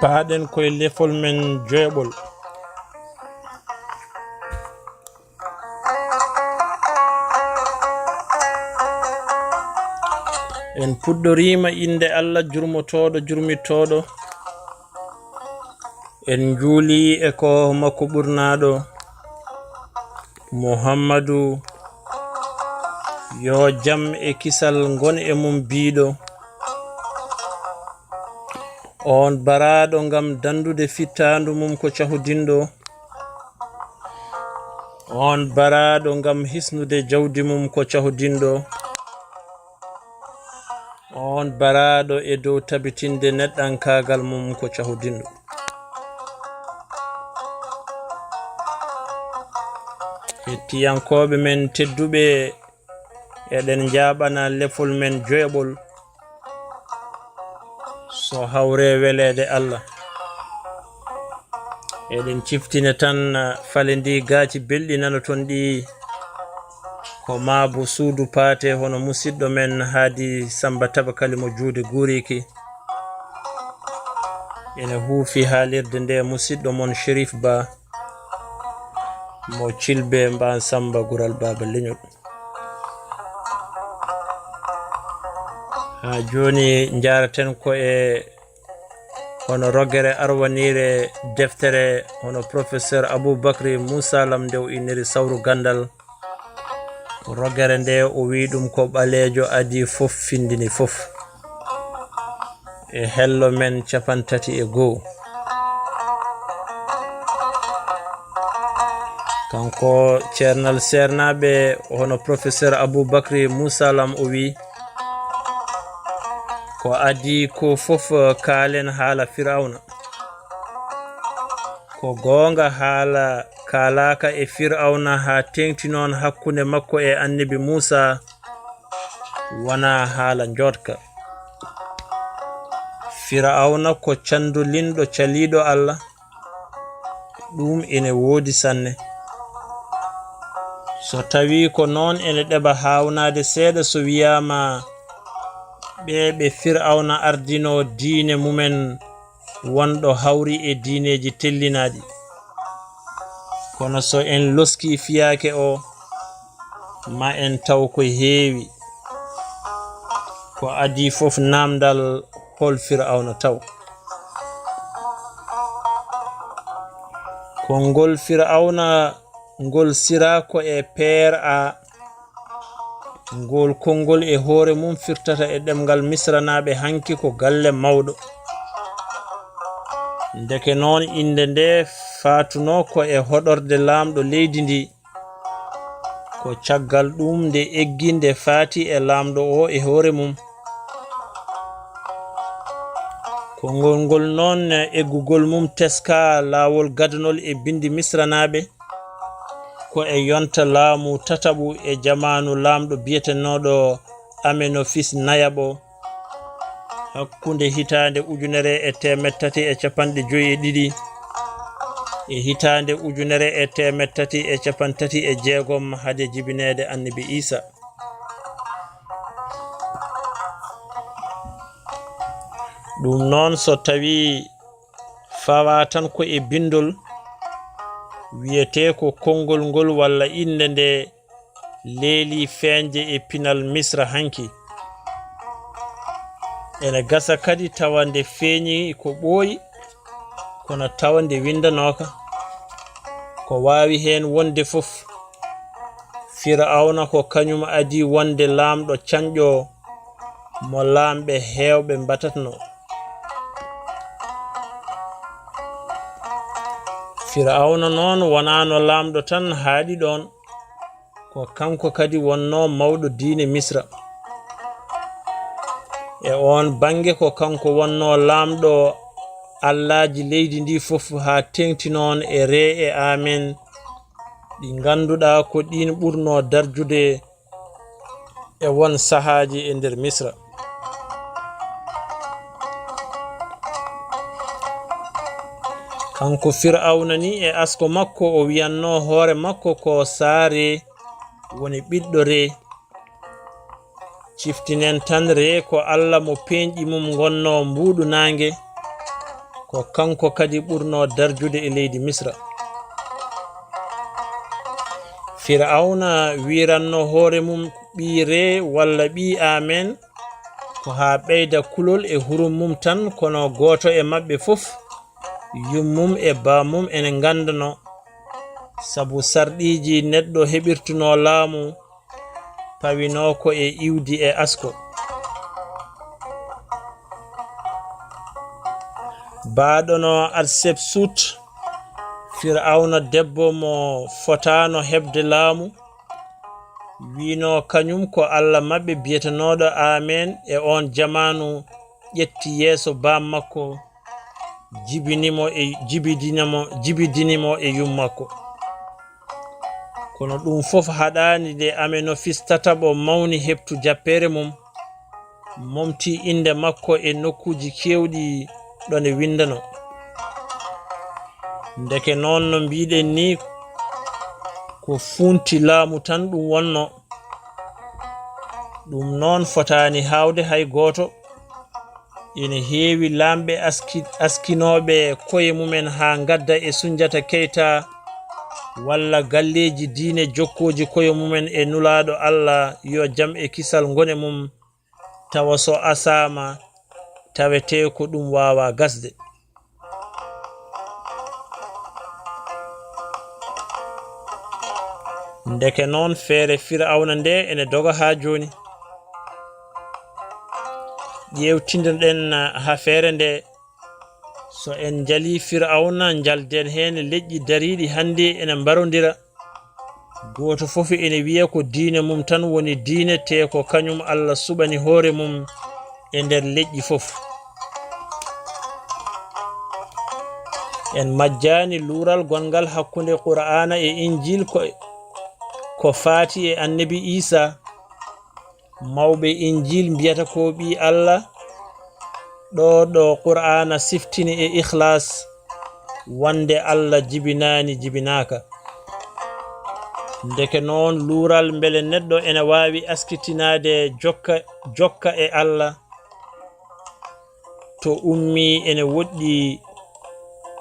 paaɗen koye lefol men joyaɓol. En puɗɗorima inde Allah jurmotoɗo jurmitoɗo. En juuli e ko makko ɓurnaɗo Muhammadu, yo jam e kisal gon e mum biiɗo. On baraɗo ngam dandude fittandu mum ko cahudinɗo. On baraɗo ngam hisnude jawdi mum ko cahudinɗo. On baraɗo e dow tabitinde neɗɗankagal mum ko cahudinɗo. Hettiyankoɓe men tedduɓe, eɗen jaɓana lefol men joyaɓol so hawre welede Allah. Eɗen ciftine tan fale ndi gaaci belɗi nana ton ɗi ko maabu suudu paate hono musidɗo men haadi Samba Tabakali mo juude guuriki. Ene huufi haalirde nde musidɗo mon Chérif Ba mo cilbe mban Samba Gural Baba Leñol. Ha joni jaraten ko e hono rogere arwanire deftere hono professeur Abuubakiri Musaa lam nde o inniri Sawru Ganndal. Rogere nde o wi ɗum ko ɓaleejo adi fof findini fof e hello men 31. Kanko ceernal sernaɓe hono professeur Abuubakiri Musaa lam o wi ko adi ko fof kaalen haala Firawna. Ko goonga haala kalaka e Firawna ha tengti noon hakkunde makko e annabi Musaa wana haala njorka. Firawna ko candulinɗo caliɗo Allah, ɗum ene woodi sanne. So tawi ko noon ene ɗeɓa hawnade seeɗa so wiyama ɓe Firawna ardino diine mumen wonɗo hawri e diineji tellinaɗi. Kono so en loski fiyake o ma en taw ko heewi ko adi fof namdal hol Firawna taw. Ko ngol Firawna ngol sirako e PRA, ngol konngol e hoore mum firtata e ɗemgal misranaɓe hanki ko galle mawɗo. Ndeke noon inde nde fatuno ko e hoɗorde laamɗo leydi ndi. Ko caggal ɗum nde eggi nde faati e laamɗo o e hoore mum. Konngol ngol noon eggugol mum teska laawol gadanol e bindi misranaɓe ko e yonta laamu tataɓu e jamanu laamɗo biyetenoɗo Amenofis Nayaɓo hakkunde hitande 1352 e hitande 1336 hade jibinede annabi Isa. Ɗum noon so tawi fawa tan ko e bindol wiyete ko konngol ngol walla inde nde leeli feñje e pinal Misra hanki. Ene gasa kadi tawa nde feeñi ko ɓooyi kono tawa nde windanoka. Ko wawi hen wonde fof Firawna ko kañum adi wonde laamɗo canƴo mo laamɓe heewɓe mbatatno. Firawna noon wonano laamɗo tan haaɗi ɗon, ko kanko kadi wonno mawɗo diine Misra. E on bange ko kanko wonno laamɗo allaji leydi ndi fof ha tengti noon e ree e amen ɗi ganduɗa ko ɗin ɓurno darjude e won sahaji e nder Misra. Kanko Firawna ni e asko makko o wiyanno hoore makko ko saare woni ɓiɗɗo ree. Ciftinen tan ree ko Allah mo peñƴi mum gonno mbuuɗu nange ko kanko kadi ɓurno darjude e leydi Misra. Fir'auna wiranno hoore mum ɓiire walla ɓi amen ko ha ɓeyda kulol e hurum mum tan, kono goto e maɓɓe fof yummum e bamum ene gandano, sabu sarɗiji neɗɗo heɓirtuno laamu pawino ko e iwdi e asko. Baɗono Arsepsut, Fir'auna debbo mo fotano hebde laamu, wino kañum ko Allah maɓɓe biyetanoɗo amen, e on jamanu ƴetti yeeso bam makko jibidinimo e yummakko. Kono ɗum fof haɗani nde ameno fistataɓo mawni heptu jappere mum, momti inde makko e nokkuji kewɗi ɗone windano. Ndeke noon no mbiɗen ni ko funti laamu tan ɗum wonno, ɗum noon fotani hawde hay goto. Ene heewi lamɓe askinoɓe koye mumen ha gadda e Sunjata Keita, walla galleji diine jokkoji koye mumen e nulaɗo Allah yo jam e kisal gone mum, tawa so asama tawete ko ɗum wawa gasde. Ndeke noon feere Fir'auna nde ene doga ha joni. Ƴewtinden ha feere nde, so en jali Fir'auna jalden hen leƴƴi dariɗi hande ene mbarodira. Goto fof ene wiya ko diine mum tan woni diine, te ko kañum Allah suɓani hoore mum e nder leƴƴi fof. En majjani luural gongal hakkunde Qur'ana e Injil ko faati e Annabi Isa. Mawɓe Injil mbiyata ko ɓi Allah, ɗo Qur'ana siftini e ikhlas, wande Allah jibinaka. Ndeke noon luural mbele neɗɗo ene wawi askitinade jokka e Allah to ummi ene woɗɗi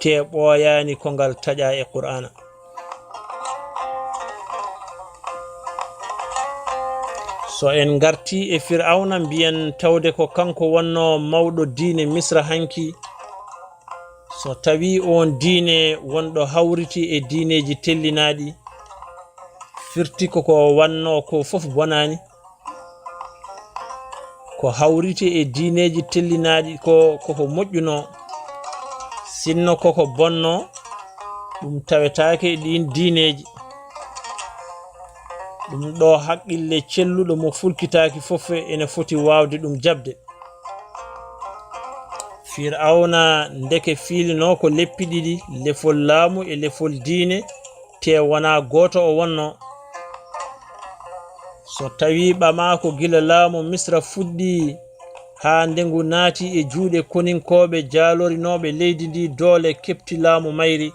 te ɓooyani ko ngal taƴa e Qur'ana. So en garti e Fir'auna mbiyen tawde ko kanko wonno mawɗo diine Misra hanki, so tawi on diine wonɗo hawriti e diineji tellinaɗi, firti ko wanno ko fof bonani. Ko hawriti e diineji tellinaɗi koko moƴƴuno, sinno koko bonno ɗum tawetake e ɗin diineji. Ɗum ɗo haqqille celluɗo mo fulkitaki fof ene foti wawde ɗum jabde. Fir'auna ndeke fiilino ko leppi ɗiɗi, lefol laamu e lefol diine, te wona goto o wonno. So tawi ɓama ko gila laamu Misra fuɗɗi ha ndengu naati e juuɗe koninkoɓe jaalorinoɓe leydi ndi doole kepti laamu mayri,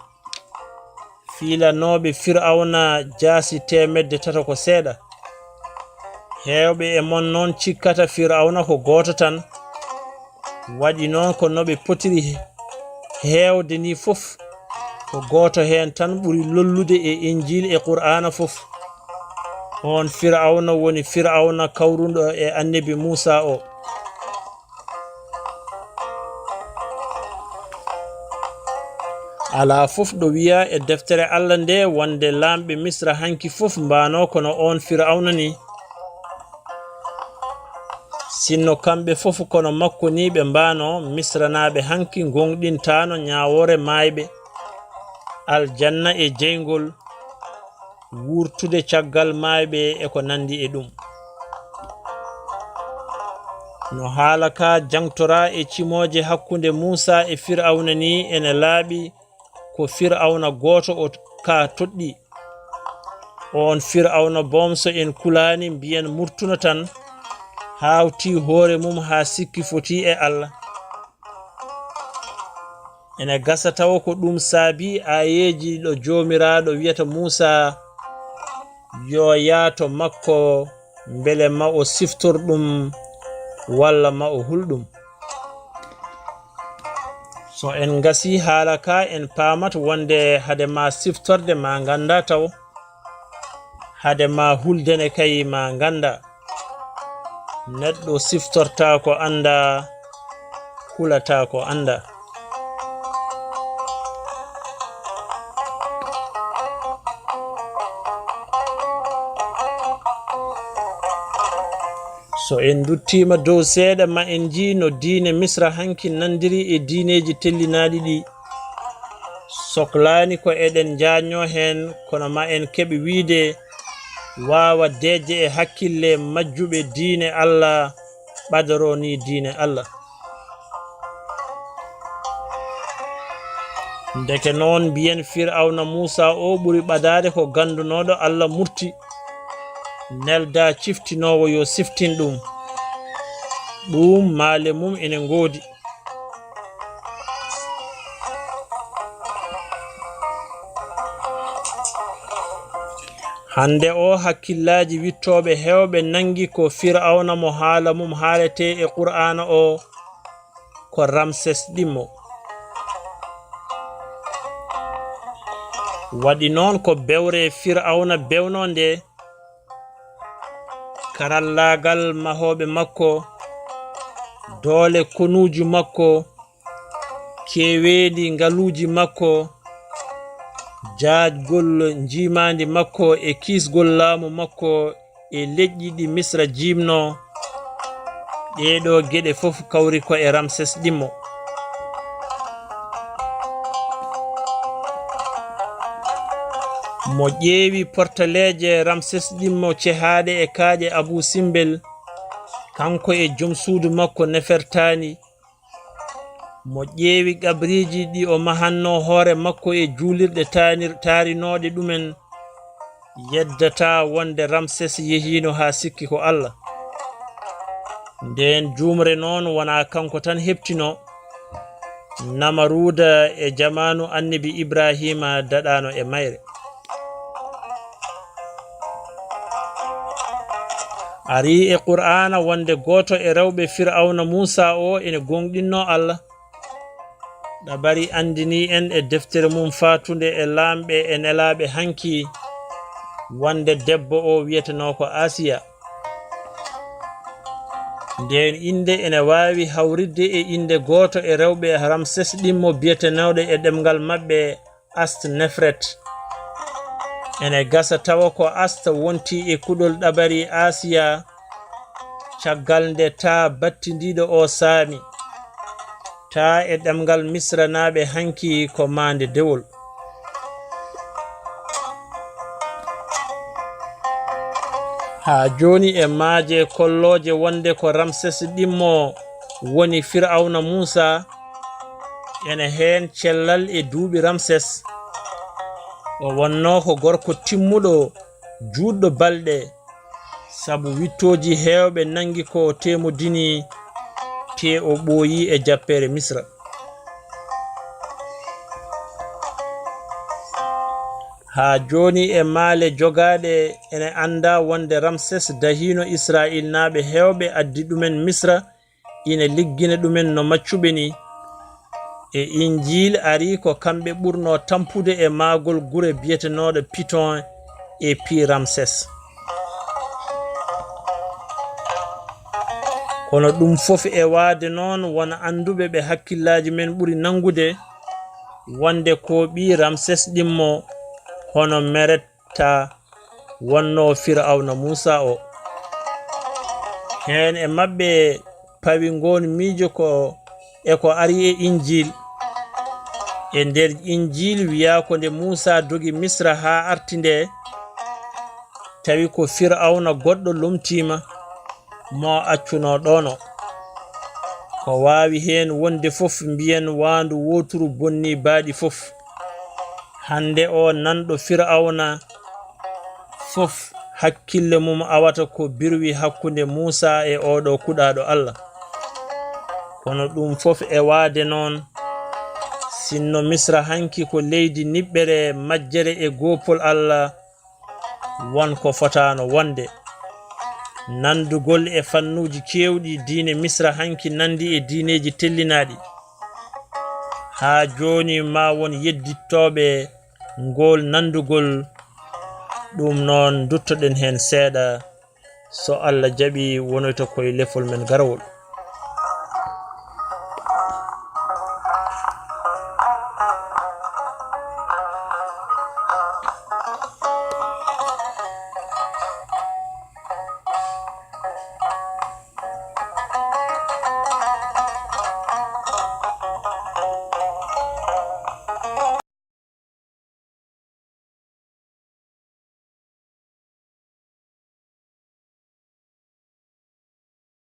fiilanoɓe Fir'auna jaasi temedde tata ko seeɗa. Hewɓe e mon noon cikkata Fir'auna ko goto tan, waɗi noon ko noɓe potiri hewde ni fof, ko goto hen tan ɓuri lollude e Injil e Qur'ana fof. On Fir'auna woni Fir'auna kawruɗo e Annabi Musaa o. Ala fof ɗo wiya e deftere Allah nde wonde lamɓe Misra hanki fof mbano kono on Fir'auna ni, sinno kamɓe fof kono makko ni ɓe mbano. Misranaɓe hanki gonɗintano ñawore mayɓe, aljanna e jeygol, wurtude caggal mayɓe e ko nandi e ɗum. No haala ka jangtora e cimoje hakkunde Musaa e Fir'auna ni ene laaɓi ko Fir'auna goto o ka toɗɗi. On Fir'auna bomso en kulani mbiyen murtuno tan, hawti hoore mum ha sikki foti e Allah. Ene gasa taw ko ɗum saabi ayeji ɗo jomiraɗo wiyata Musaa yo yaato makko mbele ma o siftor ɗum walla ma o hulɗum. so en gasi haala ka en paamat wonde hade ma siftorde ma ganda taw hade ma huldene kay ma ganda neɗɗo siftorta ko anda hulata ko anda so en duttima dow seeɗa ma en ji no diine misra hanki nandiri e diineji tellinaɗi ɗi sohlani ko eɗen jaño hen kono ma en keɓi wiide wawa deje e hakkille majjuɓe diine Allah ɓadoro ni diine Allah ndeke noon mbiyen Fir'auna Musaa o ɓuri ɓadade ko gandunoɗo Allah murti nelda ciftinowo yo siftin ɗum maale mum ene ngoodi hande o hakkillaji wittoɓe hewɓe nangi ko Fir'auna mo haala mum haalete e Qur'ana o ko Ramses ɗimmo waɗi noon ko bewre Fir'auna bewnonde karallagal mahoɓe makko doole konuji makko keweɗi ngaluji makko jaajgol jimandi makko e kisgol laamu makko e leƴƴi ɗi Misra jimno ɗeɗo geɗe fof kawri ko e Ramses ɗimmo mo ƴeewi portaleje Ramses ɗimmo cehaɗe e kaaƴe Abu Simbel kanko e joom suudu makko nefertani mo ƴeewi gabriji ɗi o mahanno hoore makko e juulirɗe taarinoɗe ɗumen yeddata wonde Ramses yehino ha sikki ko Allah nden jumre noon wona kanko tan heɓtino Namaruda e jamanu annabi Ibrahima daɗano e mayre ari e Qur'ana wonde goto e rewɓe Fir'auna Musaa o ene gonɗinno Allah ɗabari andini en e deftere mum fatunde e laamɓe e nelaɓe hanki wonde debbo o wiyeteno ko Asiya nden inde ene wawi hawridde e inde goto e rewɓe Ramses ɗimmo biyetenewɗe e ɗemgal mabɓe Ast Nefret ene gasa tawa ko Asta wonti e kuɗol ɗabari Asiya caggal nde ta battidiɗo o saami ta e ɗemgal Misra naɓe hanki ko mande dewol ha joni e maaje kolloje wonde ko Ramses ɗimmo woni Fir'auna Musaa ene hen cellal e duuɓi Ramses o wonno ko gorko timmuɗo juɗɗo balɗe sabu wittoji hewɓe nangi ko temodini te o ɓooyi e jappere Misra ha joni e maale jogaɗe ene anda wonde Ramses dahino Israil naɓe hewɓe addi ɗumen Misra ina liggina ɗumen no maccuɓe ni e Injil ari ko kamɓe ɓurno tampude e maagol gure biyetenoɗo Piton e Pi Ramses kono ɗum fof e waade noon wona anduɓe ɓe hakkillaji men ɓuri nangude wonde ko ɓi Ramses ɗimmo hono meretta wonno Fir'auna Musaa o hen e mabɓe pawi ngon miijo ko eko ari e Injil e nder Injil wiya ko nde Musaa dogi Misra ha artinde tawi ko Fir'auna goɗɗo lomtima mo accuno ɗono ko wawi hen wonde fof mbiyen wandu woturu bonni baaɗi fof hande o nanɗo Fir'auna fof hakkille mum awata ko birwi hakkunde Musaa e oɗo kuɗaɗo Allah kono ɗum fof e waade noon sinno Misra hanki ko leydi niɓɓere majjere e gopol Allah won ko fotano wonde nandugol e fannuji kewɗi diine Misra hanki nandi e diineji tellinaɗi ha joni ma won yeddittoɓe ngol nandugol ɗum noon duttoɗen hen seeɗa so Allah jaɓi wonoyta koye lefol men garawol.